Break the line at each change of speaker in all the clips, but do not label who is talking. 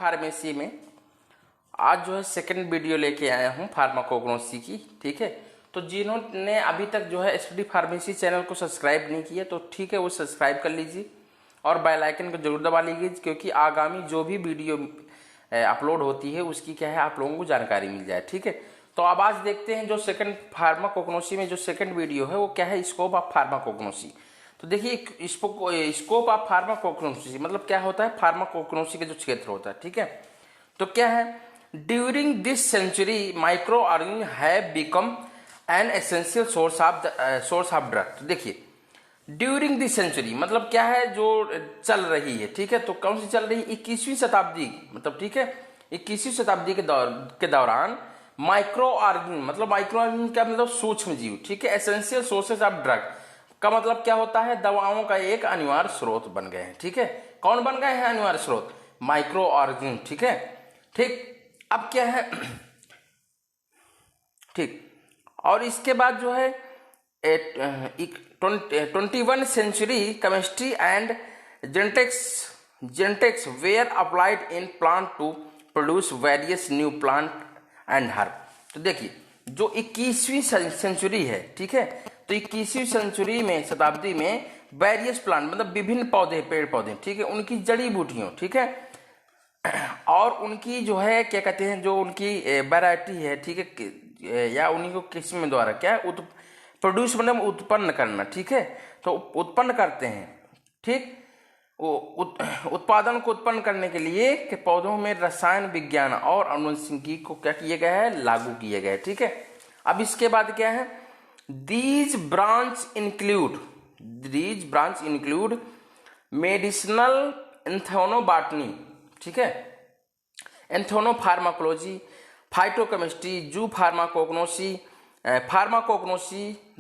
Pharmacy में आज जो है सेकंड वीडियो लेके आया हूँ फार्माकोग्नोसी की। ठीक है, तो जिन्होंने अभी तक जो है स्टडी फार्मेसी चैनल को सब्सक्राइब नहीं किया तो ठीक है वो सब्सक्राइब कर लीजिए और बेल आइकन को जरूर दबा लीजिए, क्योंकि आगामी जो भी वीडियो अपलोड होती है उसकी क्या है आप लोगों को जानकारी मिल जाए। ठीक है, तो अब आज देखते हैं जो सेकंड फार्माकोग्नोसी में जो सेकंड वीडियो है वो क्या है, स्कोप ऑफ फार्माकोग्नोसी। तो देखिए स्कोप ऑफ फार्माकोग्नोसी मतलब क्या होता है, फार्माकोग्नोसी का जो क्षेत्र होता है। ठीक है, तो क्या है, during this century micro organism have become an essential source of drug. तो देखिए ड्यूरिंग दिस सेंचुरी मतलब क्या है, जो चल रही है। ठीक है, तो कौन सी चल रही है, 21वीं शताब्दी मतलब। ठीक है, 21वीं शताब्दी के दौरान माइक्रो ऑर्गेनिज्म मतलब माइक्रो ऑर्गेनिज्म क्या मतलब सूक्ष्म जीव। ठीक है, एसेंशियल सोर्सेज ऑफ ड्रग का मतलब क्या होता है, दवाओं का एक अनिवार्य स्रोत बन गए हैं। ठीक है, कौन बन गए हैं अनिवार्य स्रोत, माइक्रो ऑर्गेनिज्म। ठीक है, ठीक, अब क्या है ठीक, और इसके बाद जो है 21 century chemistry and genetics were applied in plant to produce various new plant and herb. तो देखिए जो 21वीं सेंचुरी है, ठीक है, तो 21वीं सेंचुरी में शताब्दी में वेरियस प्लांट मतलब विभिन्न पौधे पेड़ पौधे, ठीक है, उनकी जड़ी बूटियों, ठीक है, और उनकी जो है क्या कहते हैं जो उनकी वैरायटी है, ठीक है, या उन्हीं को किस्म द्वारा क्या प्रोड्यूस मतलब उत्पन्न करना। ठीक है, तो उत्पन्न करते हैं। ठीक, वो उत्पादन को उत्पन्न करने के लिए के पौधों में रसायन विज्ञान और अनुवंशिकी को क्या किया गया है, लागू किया गया है। ठीक है, अब इसके बाद क्या है, दीज ब्रांच इंक्लूड मेडिसिनल एंथोनोबॉटनी, ठीक है, एंथोनोफार्माकोलॉजी, फाइटोकेमिस्ट्री, जू pharmacognosy,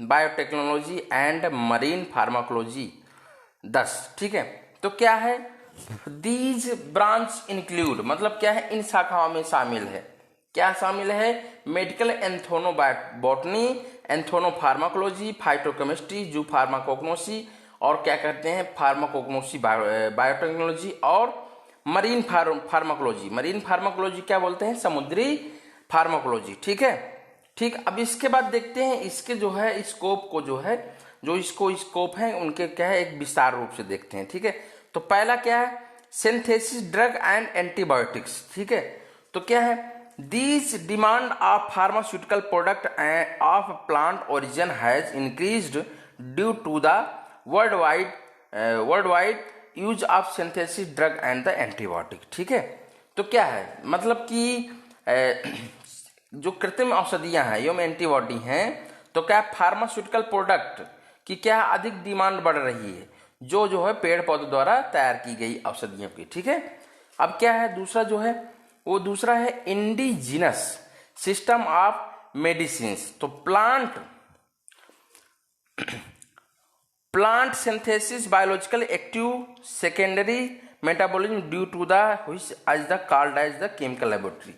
biotechnology and marine pharmacology 10। ठीक है, तो क्या है, दीज ब्रांच इंक्लूड मतलब क्या है, इन शाखाओं में शामिल है, क्या शामिल है, मेडिकल एंथोनोबॉटनी, एंथोनोफार्माकोलॉजी, फाइटोकेमिस्ट्री, जू फार्माकोग्नोसी और क्या कहते हैं फार्माकोग्नोसी, बायोटेक्नोलॉजी और मरीन फार्माकोलॉजी। मरीन फार्माकोलॉजी क्या बोलते हैं, समुद्री फार्माकोलॉजी। ठीक है, ठीक, अब इसके बाद देखते हैं इसके जो है स्कोप को जो है जो इसको स्कोप है उनके क्या है एक विस्तार रूप से देखते हैं। ठीक है, तो पहला क्या है, सिंथेसिस ड्रग एंड एंटीबायोटिक्स। ठीक है, तो क्या है, these demand of pharmaceutical product of plant origin has increased due to the world wide use of synthesis drug and the antibiotic. ठीक है, तो क्या है मतलब कि जो कृत्रिम औषधियां हैं एवं एंटीबॉडी हैं, तो क्या फार्मास्यूटिकल प्रोडक्ट की क्या अधिक डिमांड बढ़ रही है, जो है पेड़ पौधों द्वारा तैयार की गई औषधियों की। ठीक है, अब क्या है दूसरा जो है वो दूसरा है इंडिजिनस सिस्टम ऑफ मेडिसिन। तो plant synthesis biological active secondary metabolism due to the called as the chemical laboratory.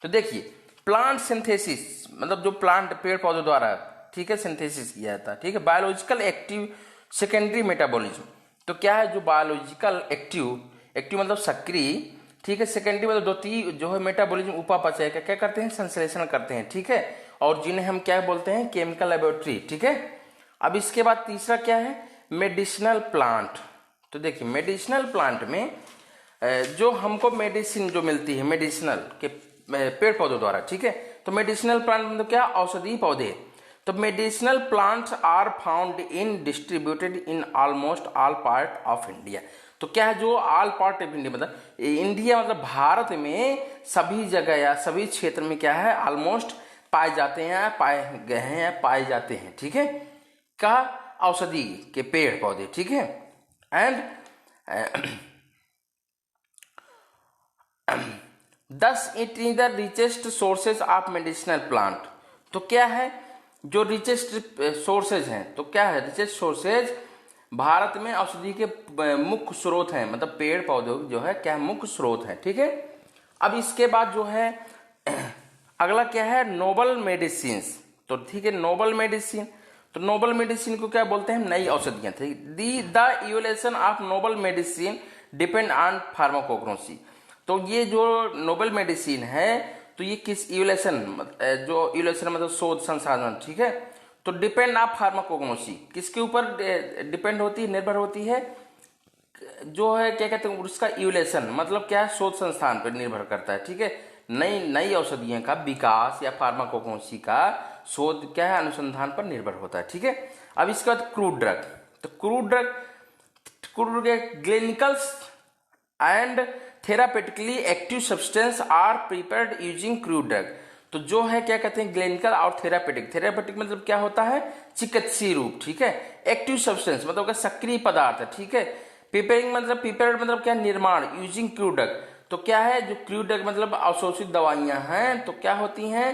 तो देखिए प्लांट सिंथेसिस मतलब जो प्लांट पेड़ पौधों द्वारा, ठीक है, सिंथेसिस किया जाता है। ठीक है, बायोलॉजिकल एक्टिव सेकेंडरी मेटाबॉलिज्म, तो क्या है जो बायोलॉजिकल एक्टिव मतलब सक्रिय, ठीक है, सेकेंडरी मतलब द्वितीय जो है मेटाबॉलिज्म उपापचय का क्या करते हैं, संश्लेषण करते हैं। ठीक है, और जिन्हें हम क्या बोलते हैं, केमिकल लेबोरेटरी। ठीक है, अब इसके बाद तीसरा क्या है, मेडिसिनल प्लांट। तो देखिए मेडिसिनल प्लांट में जो हमको मेडिसिन जो मिलती है मेडिसिनल के पेड़ पौधों द्वारा। ठीक है, तो मेडिसिनल प्लांट मतलब क्या, औषधीय पौधे। तो medicinal plants are found in distributed in almost all part of India. तो क्या है जो ऑल पार्ट ऑफ इंडिया मतलब इंडिया मतलब भारत में सभी जगह या सभी क्षेत्र में क्या है ऑलमोस्ट पाए जाते हैं, पाए गए हैं, पाए जाते हैं। ठीक है, का औषधि के पेड़ पौधे। ठीक है, and thus it is the richest sources of medicinal plant. तो क्या है जो रिचेस्ट सोर्सेज हैं, तो क्या है रिचेस्ट सोर्सेज भारत में औषधि के मुख्य स्रोत हैं, मतलब पेड़ पौधे जो है क्या मुख्य स्रोत हैं। ठीक है, अब इसके बाद जो है अगला क्या है, नोबल मेडिसिन। तो ठीक है, नोबल मेडिसिन, तो नोबल मेडिसिन को क्या बोलते हैं, नई औषधियां। The evolution of novel medicine depend on pharmacognosy. तो ये जो नोबेल मेडिसिन है तो ये किस इवोल्यूशन, जो इवोल्यूशन मतलब शोध संसाधन, ठीक है, तो डिपेंड ऑफ फार्माकोग्नोसी किसके ऊपर डिपेंड होती है, निर्भर होती है, जो है क्या कहते हैं उसका इवोल्यूशन मतलब क्या है, शोध संस्थान पर निर्भर करता है, ठीक है। नई नई औषधियों का विकास या फार्माकोग्नोसी का शोध क्या है, अनुसंधान पर निर्भर होता है, ठीक है। अब इसके बाद क्रूड ड्रग, तो crude clinicals and therapeutically active substance are prepared using crude drug. तो जो है क्या कहते हैं क्लिनिकल और थेरापेटिक मतलब क्या होता है, चिकित्सीय रूप, ठीक है। एक्टिव सब्सटेंस मतलब क्या, सक्रिय पदार्थ, ठीक है। प्रिपेयर्ड मतलब क्या, निर्माण, यूजिंग क्रूड ड्रग, तो क्या है जो क्रूड ड्रग मतलब अवशोषित दवाइयां हैं, तो क्या होती हैं,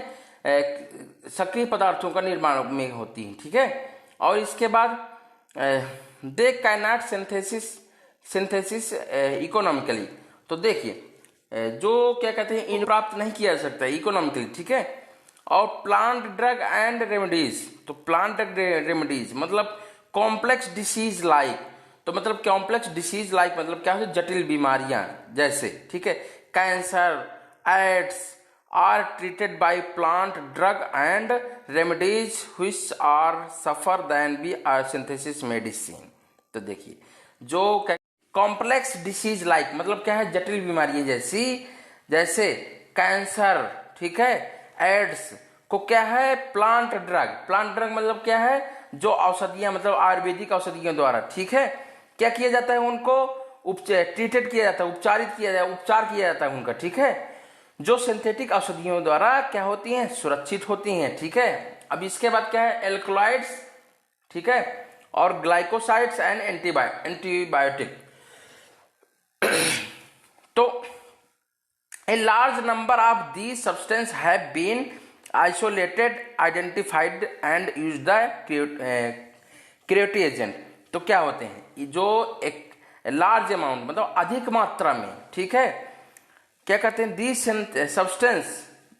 सक्रिय पदार्थों का निर्माण में होती हैं, ठीक है। और इसके बाद दे कैनॉट सिंथेसिस इकोनॉमिकली, तो देखिए जो क्या कहते हैं इन प्राप्त नहीं किया जा सकता इकोनॉमिकली, ठीक है। और प्लांट ड्रग एंड रेमेडीज, तो प्लांट ड्रग रेमेडीज मतलब कॉम्प्लेक्स डिसीज लाइक, तो मतलब कॉम्प्लेक्स डिसीज लाइक मतलब क्या है, जटिल बीमारियां जैसे, ठीक है, cancer, AIDS are treated by plant drug and remedies which are safer than be synthesis medicine. तो देखिए जो कॉम्प्लेक्स डिसीज लाइक मतलब क्या है, जटिल बीमारियां जैसे कैंसर, ठीक है, एड्स को क्या है, प्लांट ड्रग मतलब क्या है, जो औषधियां मतलब आयुर्वेदिक औषधियों द्वारा, ठीक है, क्या किया जाता है, उनको ट्रीटेड किया जाता है, उपचार किया जाता है उनका, ठीक है, जो सिंथेटिक औषधियों द्वारा क्या होती हैं, सुरक्षित होती हैं, ठीक है। अब इसके बाद क्या है, एल्कलॉइड्स, ठीक है, और ग्लाइकोसाइड्स एंड एंटीबायोटिक। तो a large number of these substances have been isolated, identified and used the curative agent। तो क्या होते हैं, जो एक लार्ज अमाउंट मतलब अधिक मात्रा में, ठीक है, क्या कहते हैं, दी सब्सटेंस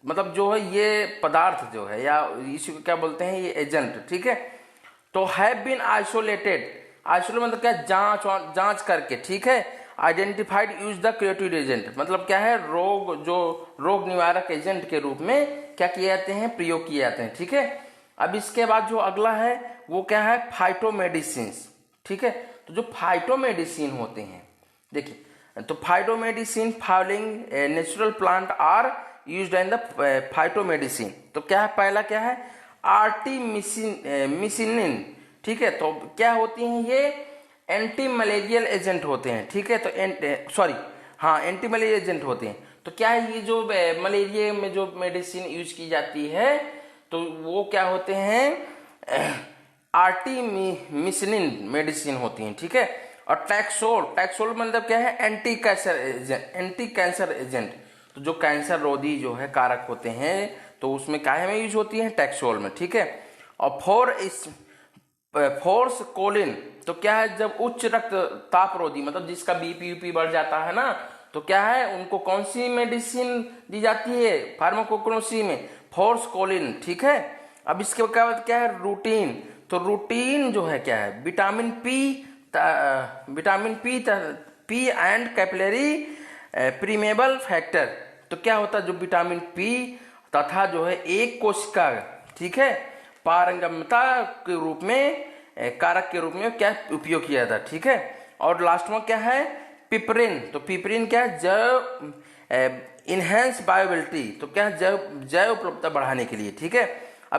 मतलब जो है ये पदार्थ जो है या इसी को क्या बोलते हैं, ये एजेंट, ठीक है। तो हैव बीन आइसोलेटेड मतलब क्या, जांच करके, ठीक है, identified use the curative agent मतलब क्या है, रोग निवारक एजेंट के रूप में क्या किए जाते हैं, प्रयोग किए जाते हैं, ठीक है। अब इसके बाद जो अगला है वो क्या है, फाइटोमेडिसिन, ठीक है। तो जो फाइटोमेडिसिन होते हैं, देखिए तो phytomedicine following natural plant are used in the phytomedicine. तो क्या है, पहला क्या है, आर्टिमिसिनिन, ठीक है। तो क्या होती हैं ये, एंटी मलेरियल एजेंट होते हैं, ठीक है। तो एंटी मलेरियल एजेंट होते हैं। तो क्या है, ये जो मलेरिया में जो मेडिसिन यूज की जाती है तो वो क्या होते हैं, आर्टिमिसिनिन मेडिसिन होती हैं, ठीक है। और टैक्सोल मतलब क्या है, एंटी कैंसर एजेंट। तो जो कैंसर रोधी जो है कारक होते हैं तो उसमें क्या में यूज होती है, टैक्सोल में, ठीक है। और फोर्स कोलिन, तो क्या है, जब उच्च रक्तचाप रोधी मतलब जिसका बीपी बढ़ जाता है ना, तो क्या है, उनको कौन सी मेडिसिन दी जाती है फार्माकोग्नोसी में, फोर्स कोलिन, ठीक है। अब इसके बाद क्या है, रूटीन। तो रूटीन जो है क्या है, vitamin P and capillary permeable factor. तो क्या होता है, जो विटामिन पी तथा जो है एक कोशिका, ठीक है, पारंगमता के रूप में कारक के रूप में क्या उपयोग किया जाता है, ठीक है। और लास्ट में क्या है, पिपरिन। तो पिपरिन क्या है, जैव इनहेंस बायोबिलिटी, तो क्या है, जैव उपलब्धता बढ़ाने के लिए, ठीक है।